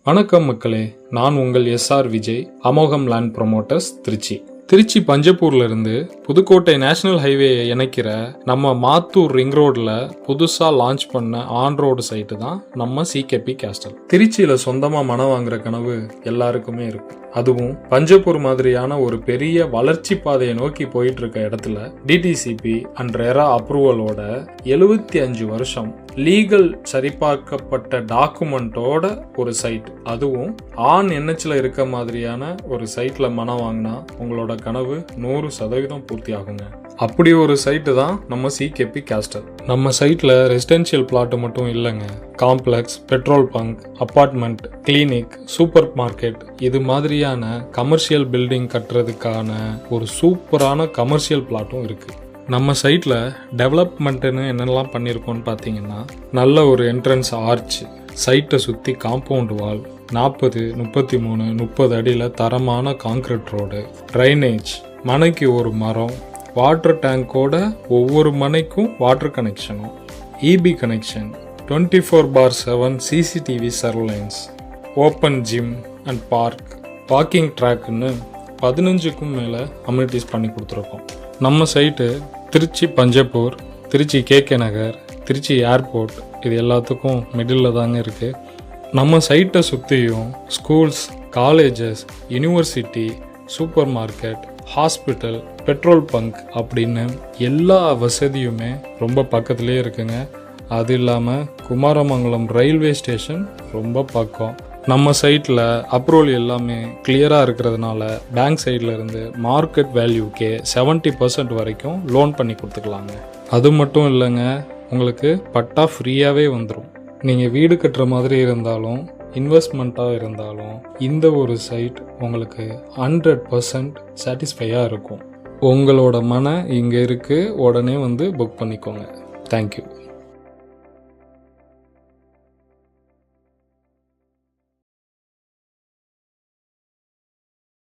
வணக்கம் மக்களே, நான் உங்கள் எஸ்ஆர் விஜய், அமோகம் லேண்ட் ப்ரொமோட்டர்ஸ், திருச்சி பஞ்சப்பூர்ல இருந்து புதுக்கோட்டை நேஷனல் ஹைவேயை இணைக்கிற நம்ம மாத்தூர் ரிங் ரோட்ல புதுசா லான்ச் பண்ண ஆன் ரோடு சைட்டு தான் நம்ம சிகேபி கேஸ்டல். திருச்சியில சொந்தமா மனம் வாங்குற கனவு எல்லாருக்குமே இருக்கு. அதுவும் பஞ்சப்பூர் மாதிரியான ஒரு பெரிய வளர்ச்சி பாதையை நோக்கி போயிட்டு இருக்க இடத்துல டிடிசிபி அண்ட் ரெரா அப்ரூவலோட 75 வருஷம் லீகல் சரிபார்க்கப்பட்ட டாக்குமெண்டோட ஒரு சைட், அதுவும் ஆன் என்ஹெச்ல இருக்க மாதிரியான ஒரு சைட்ல மனம் வாங்கினா உங்களோட கனவு 100% பூர்த்தி ஆகுங்க. அப்படி ஒரு சைட்டு தான் நம்ம சிகேபி கேஸ்டல். நம்ம சைட்ல ரெசிடென்ஷியல் பிளாட் மட்டும் இல்லைங்க, complex, petrol bunk, apartment, clinic, super market, இது மாதிரியான கமர்ஷியல் பில்டிங் கட்டுறதுக்கான ஒரு சூப்பரான கமர்ஷியல் பிளாட்டும் இருக்கு. நம்ம சைட்ல டெவலப்மெண்ட்னு என்னெல்லாம் பண்ணியிருக்கோம்னு பார்த்தீங்கன்னா, நல்ல ஒரு என்ட்ரன்ஸ் ஆர்ச், சைட்டை சுற்றி காம்பவுண்ட் வால், 40, 33, 30 அடியில் தரமான கான்கிரீட் ரோடு, ட்ரைனேஜ், மனைக்கு ஒரு மரம், வாட்டர் டேங்கோட ஒவ்வொரு மனைக்கும் வாட்டர் கனெக்ஷனும், EB connection, 24/7 CCTV surveillance, open gym and park, walking ட்ராக்னு 15க்கும் மேலே அம்யூனிட்டிஸ் பண்ணி கொடுத்துருக்கோம். நம்ம site Tiruchi Panjappur, Tiruchi KK Nagar, Tiruchi airport, இது எல்லாத்துக்கும் மிடில் தாங்க இருக்குது. நம்ம சைட்டை சுற்றியும் schools, colleges, university, supermarket, hospital, petrol bunk அப்படின்னு எல்லா வசதியுமே ரொம்ப பக்கத்துலேயே இருக்குங்க. அது இல்லாமல் குமாரமங்கலம் ரயில்வே ஸ்டேஷன் ரொம்ப பக்கம். நம்ம சைட்டில் அப்ரூவல் எல்லாமே கிளியராக இருக்கிறதுனால பேங்க் சைடில் இருந்து மார்க்கெட் வேல்யூக்கே 70% வரைக்கும் லோன் பண்ணி கொடுத்துக்கலாங்க. அது மட்டும் இல்லைங்க, உங்களுக்கு பட்டா ஃப்ரீயாகவே வந்துடும். நீங்கள் வீடு கட்டுற மாதிரி இருந்தாலும் இன்வெஸ்ட்மெண்ட்டாக இருந்தாலும் இந்த ஒரு சைட் உங்களுக்கு 100% சாட்டிஸ்ஃபையாக இருக்கும். உங்களோட மன இங்கே இருக்குது, உடனே வந்து புக் பண்ணிக்கோங்க. தேங்க்யூ.